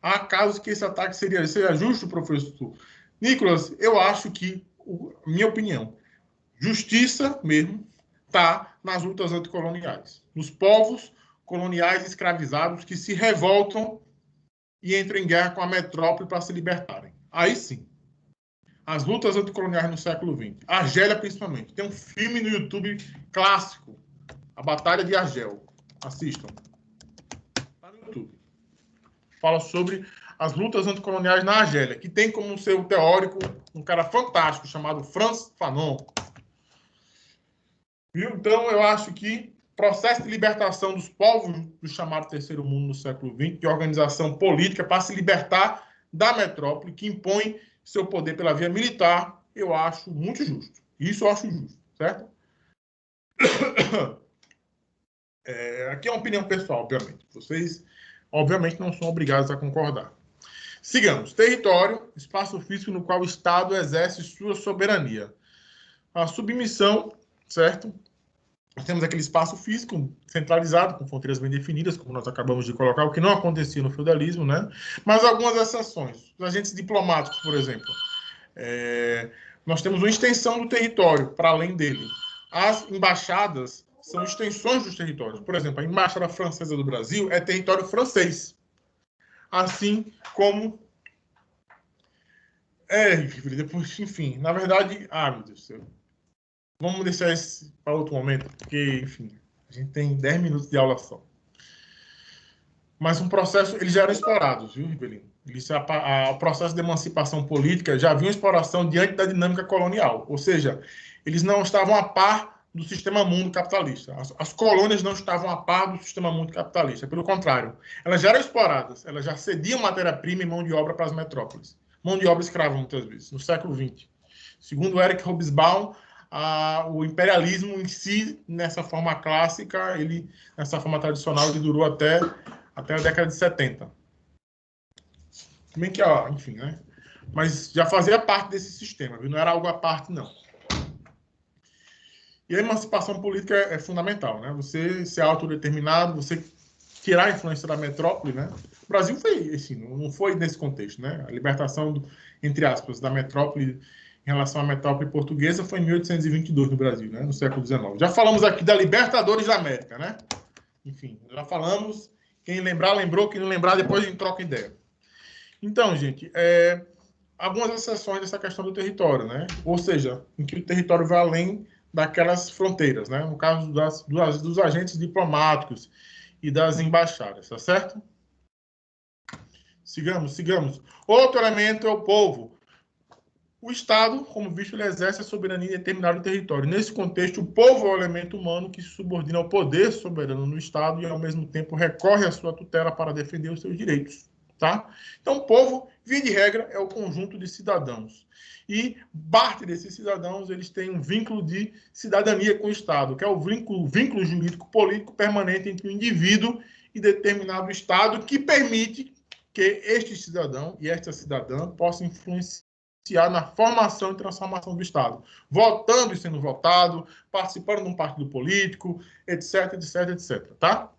Há casos que esse ataque seria justo, professor? Nicolas, eu acho que, minha opinião, justiça mesmo está nas lutas anticoloniais. Nos povos coloniais escravizados que se revoltam e entram em guerra com a metrópole para se libertarem. Aí sim. As lutas anticoloniais no século XX. Argélia, principalmente. Tem um filme no YouTube clássico, A Batalha de Argel. Assistam. Está no YouTube. Fala sobre as lutas anticoloniais na Argélia, que tem como seu teórico um cara fantástico chamado Frantz Fanon. Viu? Então, eu acho que processo de libertação dos povos do chamado Terceiro Mundo no século XX, de organização política para se libertar da metrópole, que impõe seu poder pela via militar, eu acho muito justo. Isso eu acho justo, certo? Aqui é uma opinião pessoal, obviamente. Vocês, obviamente, não são obrigados a concordar. Sigamos. Território, espaço físico no qual o Estado exerce sua soberania. A submissão, certo? Nós temos aquele espaço físico centralizado, com fronteiras bem definidas, como nós acabamos de colocar, o que não acontecia no feudalismo, né? Mas algumas exceções. Os agentes diplomáticos, por exemplo. Nós temos uma extensão do território para além dele. As embaixadas são extensões dos territórios. Por exemplo, a Embaixada Francesa do Brasil é território francês. Assim como... depois, enfim, na verdade... meu Deus do céu. Vamos deixar isso para outro momento, porque, enfim, a gente tem 10 minutos de aula só. Mas um processo, eles já eram explorados, viu, Rivelino? O processo de emancipação política já havia uma exploração diante da dinâmica colonial. Ou seja, eles não estavam a par do sistema mundo capitalista. As colônias não estavam a par do sistema mundo capitalista. Pelo contrário, elas já eram exploradas, elas já cediam matéria-prima e mão de obra para as metrópoles. Mão de obra escrava, muitas vezes, no século XX. Segundo Eric Hobsbawm, o imperialismo em si, nessa forma clássica, nessa forma tradicional, ele durou até a década de 70. Bem que, enfim, né? Mas já fazia parte desse sistema, viu? Não era algo à parte, não. E a emancipação política é fundamental, né? Você ser autodeterminado, você tirar a influência da metrópole, né? O Brasil foi, assim, não foi nesse contexto, né? A libertação, entre aspas, da metrópole em relação à metrópole portuguesa foi em 1822 no Brasil, né? No século XIX. Já falamos aqui da Libertadores da América, né? Enfim, já falamos. Quem lembrar, lembrou. Quem não lembrar, depois a gente troca ideia. Então, gente, algumas exceções dessa questão do território, né? Ou seja, em que o território vai além daquelas fronteiras, né? No caso dos agentes diplomáticos e das embaixadas, tá certo? Sigamos. Outro elemento é o povo. O Estado, como visto, ele exerce a soberania em determinado território. Nesse contexto, o povo é o elemento humano que se subordina ao poder soberano no Estado e, ao mesmo tempo, recorre à sua tutela para defender os seus direitos. Tá? Então, o povo, via de regra, é o conjunto de cidadãos. E parte desses cidadãos, eles têm um vínculo de cidadania com o Estado, que é o vínculo jurídico-político permanente entre o indivíduo e determinado Estado, que permite que este cidadão e esta cidadã possam influenciar na formação e transformação do Estado, votando e sendo votado, participando de um partido político, etc, tá?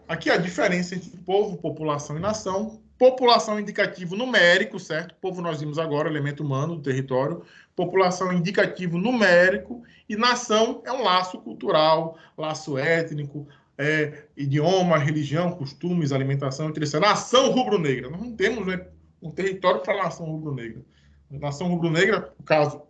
Aqui a diferença entre povo, população e nação. População é indicativo numérico, certo? Povo nós vimos agora, elemento humano do território. População é indicativo numérico e nação é um laço cultural, laço étnico, idioma, religião, costumes, alimentação, etc. Nação rubro-negra. Nós não temos, né, um território para a nação rubro-negra. A nação rubro-negra, no caso,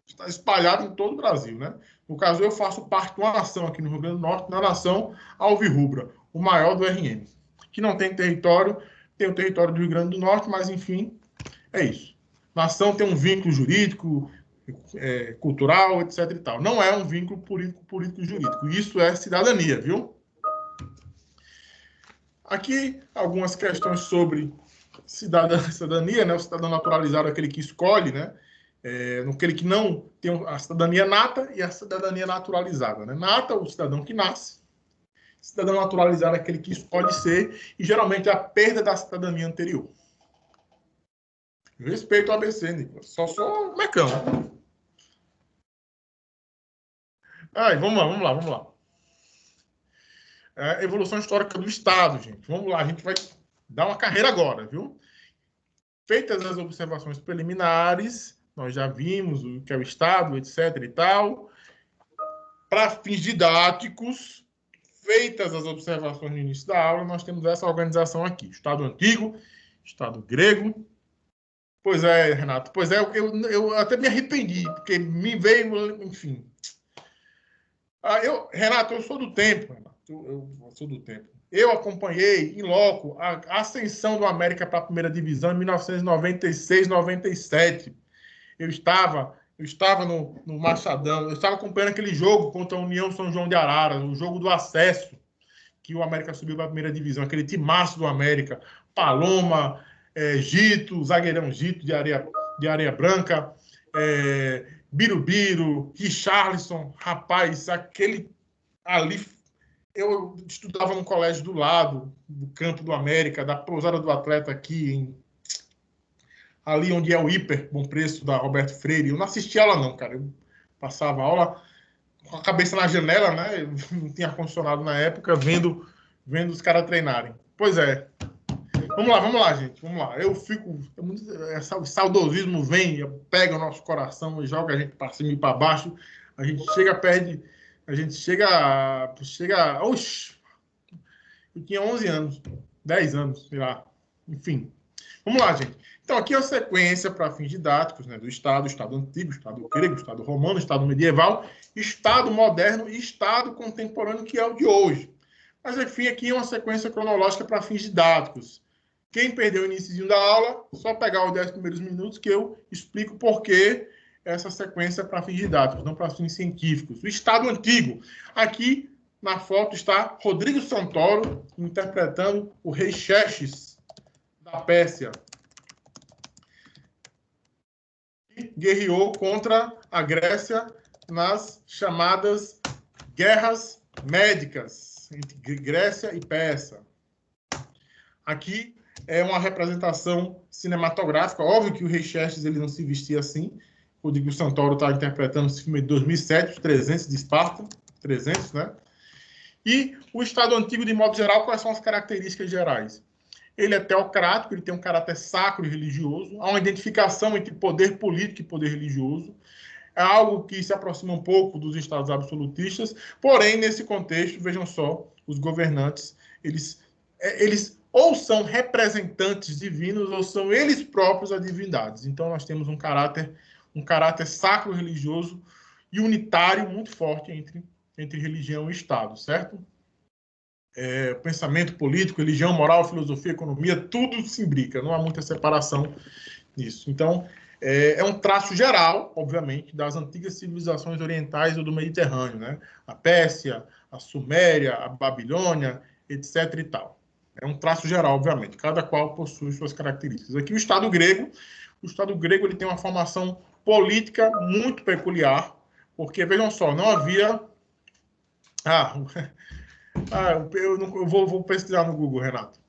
está espalhada em todo o Brasil, né? No caso, eu faço parte de uma nação aqui no Rio Grande do Norte, na nação alvirrubra, o maior do RN, que não tem território, tem o território do Rio Grande do Norte, mas, enfim, é isso. Nação tem um vínculo jurídico, cultural, etc. e tal. Não é um vínculo político-jurídico. Isso é cidadania, viu? Aqui, algumas questões sobre cidadania, né? O cidadão naturalizado é aquele que escolhe, né? Aquele que não tem a cidadania nata e a cidadania naturalizada, né? Nata, o cidadão que nasce. Cidadão naturalizado é aquele que escolhe ser, e geralmente é a perda da cidadania anterior. Respeito ao ABC, Nicolas. Só mecão. Vamos lá. Evolução histórica do Estado, gente. Vamos lá, a gente vai dar uma carreira agora, viu? Feitas as observações preliminares, nós já vimos o que é o Estado, etc. e tal. Para fins didáticos, feitas as observações no início da aula, nós temos essa organização aqui. Estado antigo, Estado grego. Pois é, Renato. Pois é, eu até me arrependi, porque me veio, enfim. Renato, eu sou do tempo, Renato. Eu sou do tempo. Eu acompanhei, em loco, a ascensão do América para a primeira divisão em 1996, 97. Eu estava no Machadão, eu estava acompanhando aquele jogo contra a União São João de Araras, o jogo do acesso, que o América subiu para a primeira divisão, aquele timaço do América, Paloma, Gito, zagueirão Gito de areia branca, Birubiru, Richarlison, rapaz, aquele ali, eu estudava no colégio do lado, do Campo do América, da Pousada do Atleta aqui, ali onde é o Hiper Bom Preço da Roberto Freire. Eu não assistia aula não, cara. Eu passava a aula com a cabeça na janela, né? Eu não tinha ar-condicionado na época, vendo os caras treinarem. Pois é. Vamos lá, gente. Vamos lá. Eu fico... O saudosismo vem, pega o nosso coração e joga a gente para cima e para baixo. A gente chega, perde... A gente chega... Oxi! Eu tinha 11 anos, 10 anos, sei lá. Enfim. Vamos lá, gente. Então, aqui é a sequência para fins didáticos, né, do Estado antigo, Estado grego, Estado romano, Estado medieval, Estado moderno e Estado contemporâneo, que é o de hoje. Mas, enfim, aqui é uma sequência cronológica para fins didáticos. Quem perdeu o início da aula, só pegar os 10 primeiros minutos que eu explico por que essa sequência é para fins didáticos, não para fins científicos. O Estado antigo. Aqui, na foto, está Rodrigo Santoro interpretando o rei Xerxes da Pérsia, que guerreou contra a Grécia nas chamadas guerras médicas entre Grécia e Pérsia. Aqui é uma representação cinematográfica. Óbvio que o rei Xerxes ele não se vestia assim. O Rodrigo Santoro está interpretando esse filme de 2007, Os 300 de Esparta. 300, né? E o Estado antigo, de modo geral, quais são as características gerais? Ele é teocrático, ele tem um caráter sacro e religioso. Há uma identificação entre poder político e poder religioso. É algo que se aproxima um pouco dos estados absolutistas. Porém, nesse contexto, vejam só, os governantes, eles ou são representantes divinos ou são eles próprios as divindades. Então, nós temos um caráter sacro religioso e unitário muito forte entre religião e Estado, certo? Pensamento político, religião, moral, filosofia, economia, tudo se imbrica, não há muita separação nisso. Então, é um traço geral, obviamente, das antigas civilizações orientais ou do Mediterrâneo, né? A Pérsia, a Suméria, a Babilônia, etc. e tal. É um traço geral, obviamente, cada qual possui suas características. Aqui o Estado grego ele tem uma formação política muito peculiar, porque, vejam só, não havia... eu vou pesquisar no Google, Renato.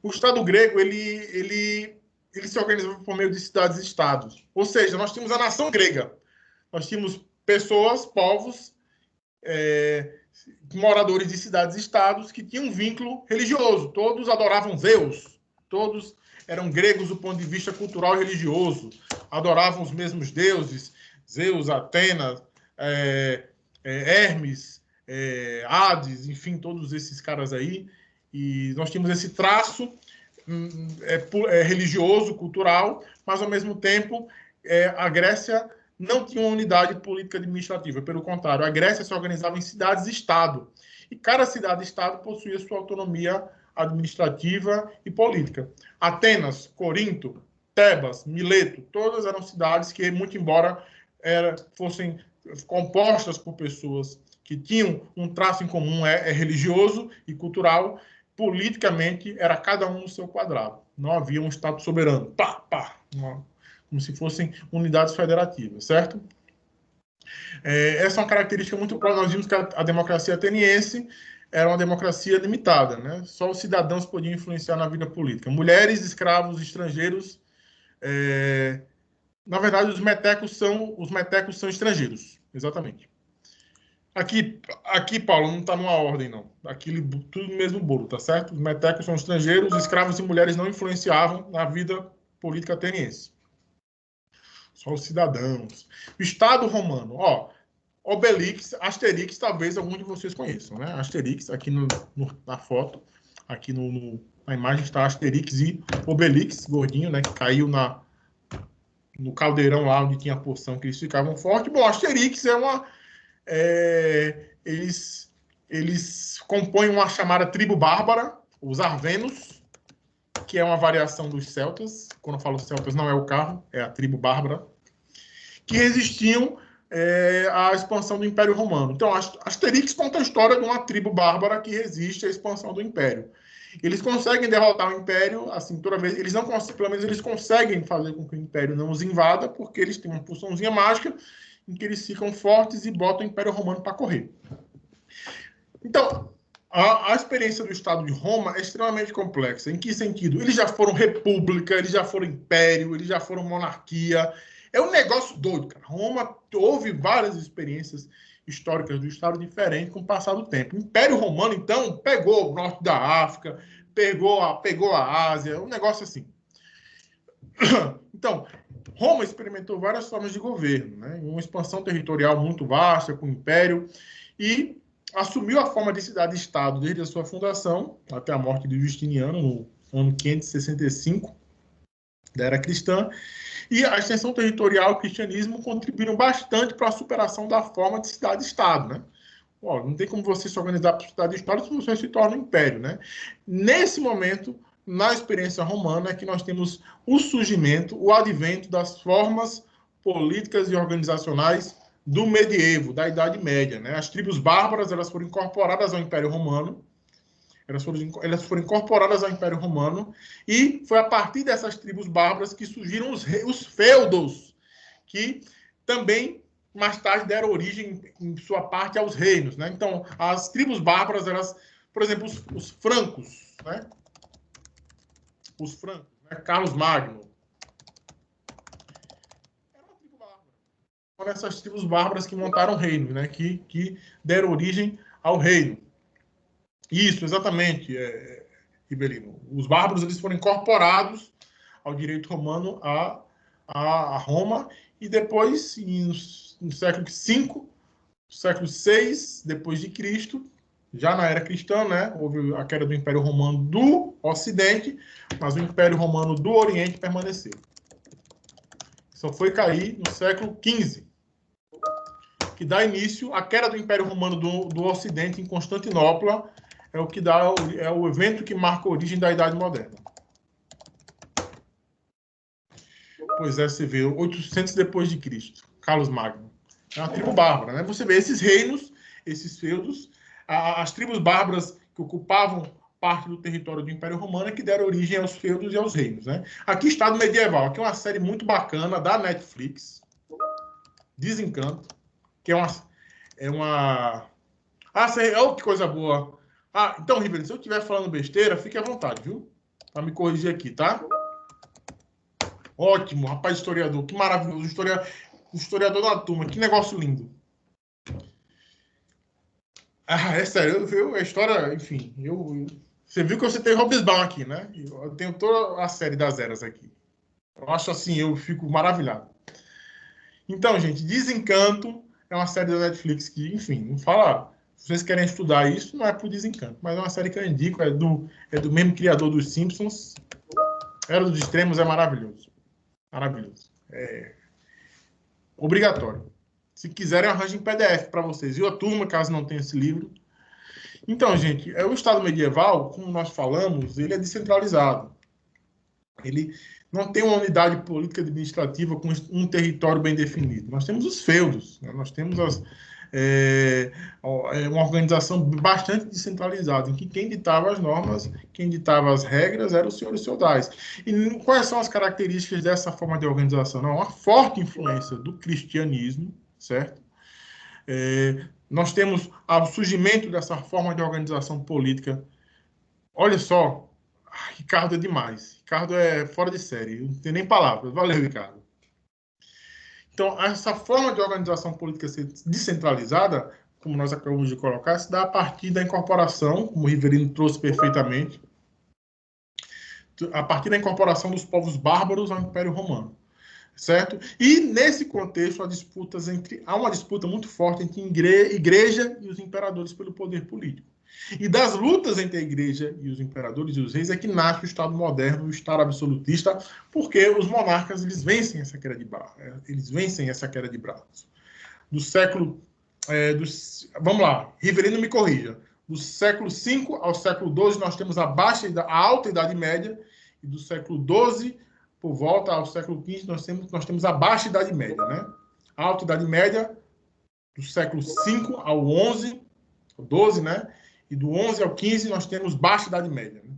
O Estado grego, ele se organizava por meio de cidades-estados. Ou seja, nós tínhamos a nação grega. Nós tínhamos pessoas, povos, moradores de cidades-estados que tinham um vínculo religioso. Todos adoravam Zeus. Todos eram gregos do ponto de vista cultural e religioso. Adoravam os mesmos deuses. Zeus, Atena, Hermes, Hades, enfim, todos esses caras aí. E nós tínhamos esse traço religioso, cultural, mas, ao mesmo tempo, a Grécia não tinha uma unidade política administrativa. Pelo contrário, a Grécia se organizava em cidades-estado. E cada cidade-estado possuía sua autonomia administrativa e política. Atenas, Corinto, Tebas, Mileto, todas eram cidades que, muito embora fossem compostas por pessoas que tinham um traço em comum religioso e cultural, politicamente era cada um no seu quadrado. Não havia um Estado soberano. Como se fossem unidades federativas, certo? Essa é uma característica muito clara. Nós vimos que a democracia ateniense era uma democracia limitada, né? Só os cidadãos podiam influenciar na vida política. Mulheres, escravos, estrangeiros. Na verdade, os metecos são estrangeiros, exatamente. Aqui, Paulo, não está numa ordem, não. Aqui, tudo no mesmo bolo, tá certo? Os metecos são estrangeiros, escravos e mulheres não influenciavam na vida política ateniense. Só os cidadãos. O Estado romano, Obelix, Asterix, talvez algum de vocês conheçam, né? Asterix, aqui na foto, aqui na imagem está Asterix e Obelix, gordinho, né? Que caiu no caldeirão lá onde tinha a porção que eles ficavam fortes. Bom, Asterix eles compõem uma chamada tribo bárbara, os arvenos, que é uma variação dos celtas. Quando eu falo celtas, não é o carro, é a tribo bárbara, que resistiam à expansão do Império Romano. Então, Asterix conta a história de uma tribo bárbara que resiste à expansão do Império. Eles conseguem derrotar o Império, assim, toda vez. Pelo menos eles conseguem fazer com que o Império não os invada, porque eles têm uma poçãozinha mágica em que eles ficam fortes e botam o Império Romano para correr. Então, a experiência do Estado de Roma é extremamente complexa. Em que sentido? Eles já foram república, eles já foram império, eles já foram monarquia. É um negócio doido, cara. Roma houve várias experiências históricas do Estado diferentes com o passar do tempo. O Império Romano, então, pegou o norte da África, pegou a Ásia, um negócio assim. Então, Roma experimentou várias formas de governo, né? Uma expansão territorial muito vasta, com o império, e assumiu a forma de cidade-estado desde a sua fundação até a morte de Justiniano, no ano 565 da era cristã, e a extensão territorial e o cristianismo contribuíram bastante para a superação da forma de cidade-estado, né? Não tem como você se organizar para cidade-estado se você se torna um império, né? Nesse momento, na experiência romana, é que nós temos o surgimento, o advento das formas políticas e organizacionais do medievo, da Idade Média, né? As tribos bárbaras, elas foram incorporadas ao Império Romano, elas foram incorporadas ao Império Romano, e foi a partir dessas tribos bárbaras que surgiram os feudos, que também mais tarde deram origem, em sua parte, aos reinos, né? Então, as tribos bárbaras, elas, por exemplo, os francos, né? Os francos, né? Carlos Magno. Era uma tribo bárbara. Foram essas tribos bárbaras que montaram reinos, né? Que deram origem ao reino. Isso, exatamente, Ribelino. Os bárbaros, eles foram incorporados ao direito romano a Roma, e depois, no século V, século VI depois de Cristo, já na era cristã, né, houve a queda do Império Romano do Ocidente, mas o Império Romano do Oriente permaneceu. Só foi cair no século XV, que dá início à queda do Império Romano do Ocidente em Constantinopla, é o evento que marca a origem da Idade Moderna. Pois é, você vê, 800 depois de Cristo, Carlos Magno. É uma tribo bárbara, né? Você vê esses reinos, esses feudos, as tribos bárbaras que ocupavam parte do território do Império Romano, que deram origem aos feudos e aos reinos, né? Aqui, Estado Medieval. Aqui é uma série muito bacana da Netflix, Desencanto, que é uma... Oh, que coisa boa. Então, Ribeiro, se eu estiver falando besteira, fique à vontade, viu? Para me corrigir aqui, tá? Ótimo, rapaz, historiador, que maravilhoso. Historiador da turma, que negócio lindo. É sério, a história, enfim, você viu que eu citei Hobbesbaum aqui, né? Eu tenho toda a série das eras aqui. Eu acho assim, eu fico maravilhado. Então, gente, Desencanto é uma série da Netflix que, enfim, não fala. Se vocês querem estudar isso, não é por Desencanto, mas é uma série que eu indico, é do mesmo criador dos Simpsons. Era dos Extremos, é maravilhoso. Maravilhoso. É obrigatório. Se quiserem, eu arranjo em PDF para vocês. E a turma, caso não tenha esse livro. Então, gente, o Estado medieval, como nós falamos, ele é descentralizado. Ele não tem uma unidade política administrativa com um território bem definido. Nós temos os feudos, né? Nós temos uma organização bastante descentralizada, em que quem ditava as normas, quem ditava as regras, eram os senhores feudais. E quais são as características dessa forma de organização? Não, uma forte influência do cristianismo, certo? Nós temos o surgimento dessa forma de organização política. Olha só, Ricardo é demais. Ricardo é fora de série. Não tem nem palavras. Valeu, Ricardo. Então, essa forma de organização política descentralizada, como nós acabamos de colocar, se dá a partir da incorporação, como o Riverino trouxe perfeitamente, a partir da incorporação dos povos bárbaros ao Império Romano. Certo? E, nesse contexto, há uma disputa muito forte entre a igreja e os imperadores pelo poder político. E das lutas entre a igreja e os imperadores e os reis é que nasce o Estado moderno, o Estado absolutista, porque os monarcas eles vencem essa queda de braços. Do século... vamos lá, Riverino me corrija. Do século V ao século XII, nós temos a alta Idade Média, e do século XII por volta ao século XV, nós temos a baixa Idade Média, né? A alta Idade Média, do século V ao XI, ao XII, né? E do XI ao XV, nós temos baixa Idade Média. Né?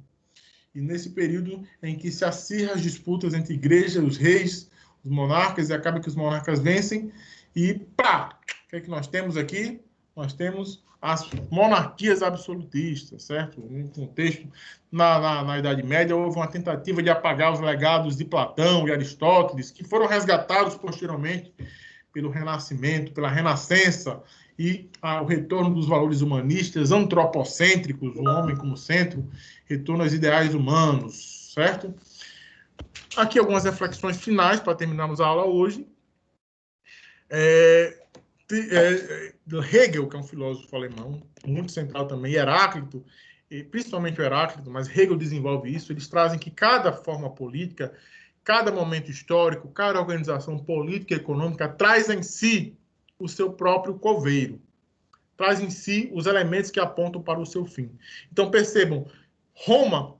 E nesse período em que se acirram as disputas entre a igreja, os reis, os monarcas, e acaba que os monarcas vencem, e pá! O que é que nós temos aqui? nós temos as monarquias absolutistas, certo? No contexto, na Idade Média, houve uma tentativa de apagar os legados de Platão e Aristóteles, que foram resgatados posteriormente pelo Renascimento, pela Renascença, e o retorno dos valores humanistas, antropocêntricos, o homem como centro, retorno aos ideais humanos, certo? Aqui algumas reflexões finais para terminarmos a aula hoje. Hegel, que é um filósofo alemão, muito central também, e Heráclito, principalmente o Heráclito, mas Hegel desenvolve isso, eles trazem que cada forma política, cada momento histórico, cada organização política e econômica traz em si o seu próprio coveiro, traz em si os elementos que apontam para o seu fim. Então, percebam, Roma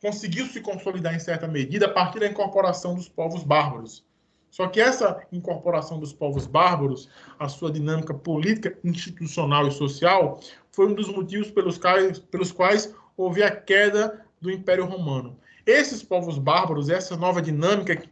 conseguiu se consolidar em certa medida a partir da incorporação dos povos bárbaros. Só que essa incorporação dos povos bárbaros, a sua dinâmica política, institucional e social, foi um dos motivos pelos quais houve a queda do Império Romano. Esses povos bárbaros, essa nova dinâmica,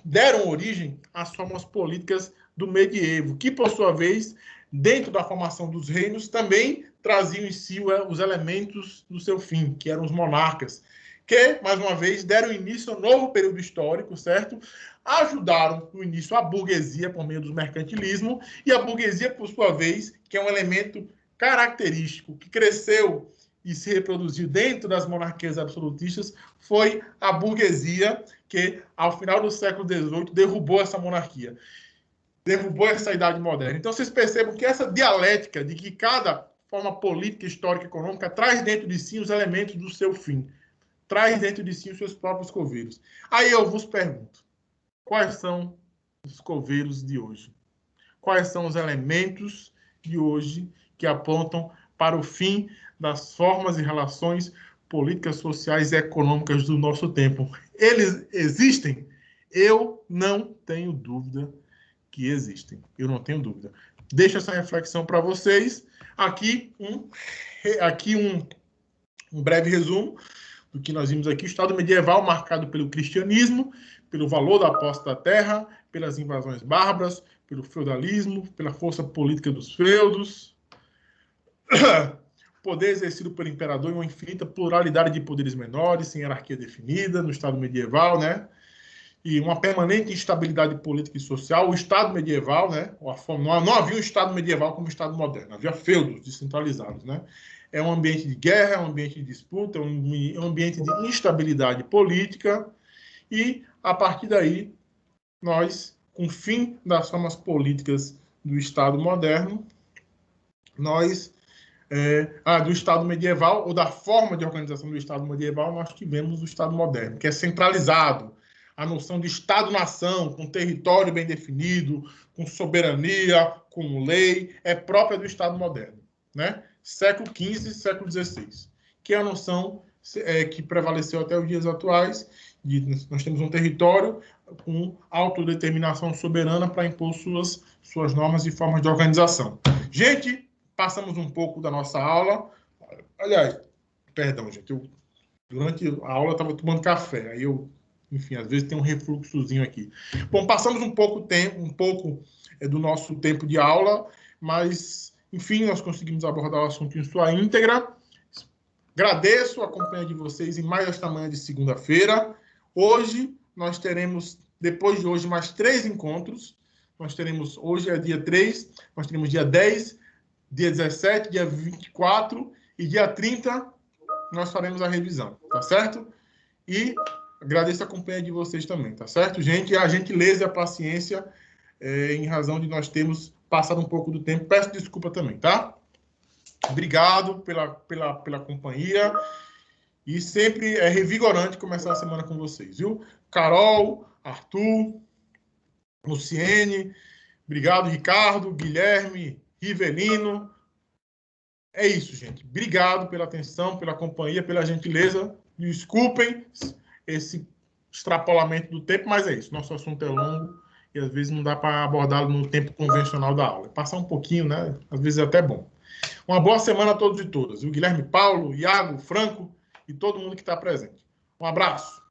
deram origem às formas políticas do medievo, que, por sua vez, dentro da formação dos reinos, também traziam em si os elementos do seu fim, que eram os monarcas, que, mais uma vez, deram início ao novo período histórico, certo? Ajudaram no início a burguesia por meio do mercantilismo, e a burguesia, por sua vez, que é um elemento característico, que cresceu e se reproduziu dentro das monarquias absolutistas, foi a burguesia que, ao final do século XVIII, derrubou essa monarquia, derrubou essa idade moderna. Então, vocês percebam que essa dialética de que cada forma política, histórica e econômica traz dentro de si os elementos do seu fim, traz dentro de si os seus próprios coveiros. Aí eu vos pergunto, quais são os coveiros de hoje? Quais são os elementos de hoje que apontam para o fim das formas e relações políticas, sociais e econômicas do nosso tempo? Eles existem? Eu não tenho dúvida que existem. Eu não tenho dúvida. Deixo essa reflexão para vocês. Aqui um breve resumo do que nós vimos aqui. O Estado medieval marcado pelo cristianismo, pelo valor da posse da terra, pelas invasões bárbaras, pelo feudalismo, pela força política dos feudos, poder exercido pelo imperador em uma infinita pluralidade de poderes menores, sem hierarquia definida, no Estado medieval, né? E uma permanente instabilidade política e social. O Estado medieval, né? Não havia um Estado medieval como o Estado moderno, havia feudos descentralizados, né? É um ambiente de guerra, é um ambiente de disputa, é um ambiente de instabilidade política, e, a partir daí, nós, com o fim das formas políticas do Estado moderno, do Estado medieval, ou da forma de organização do Estado medieval, nós tivemos o Estado moderno, que é centralizado. A noção de Estado-nação, com território bem definido, com soberania, com lei, é própria do Estado moderno, né? Século XV e século XVI, que é a noção que prevaleceu até os dias atuais. Nós temos um território com autodeterminação soberana para impor suas normas e formas de organização. Gente, passamos um pouco da nossa aula. Aliás, perdão, gente, durante a aula eu estava tomando café, aí enfim, às vezes tem um refluxozinho aqui. Bom, passamos um pouco do nosso tempo de aula, mas, enfim, nós conseguimos abordar o assunto em sua íntegra. Agradeço a companhia de vocês em mais esta manhã de segunda-feira. Hoje, nós teremos, depois de hoje, mais 3 encontros. Nós teremos, hoje é dia 3, nós teremos dia 10, dia 17, dia 24 e dia 30, nós faremos a revisão, tá certo? E agradeço a companhia de vocês também, tá certo, gente? E a gentileza e a paciência em razão de nós termos passado um pouco do tempo. Peço desculpa também, tá? Obrigado pela companhia. E sempre é revigorante começar a semana com vocês, viu? Carol, Arthur, Luciene, obrigado, Ricardo, Guilherme, Rivelino. É isso, gente. Obrigado pela atenção, pela companhia, pela gentileza. Desculpem esse extrapolamento do tempo, mas é isso. Nosso assunto é longo e às vezes não dá para abordá-lo no tempo convencional da aula. Passar um pouquinho, né? Às vezes é até bom. Uma boa semana a todos e todas. O Guilherme Paulo, Iago, Franco e todo mundo que está presente. Um abraço.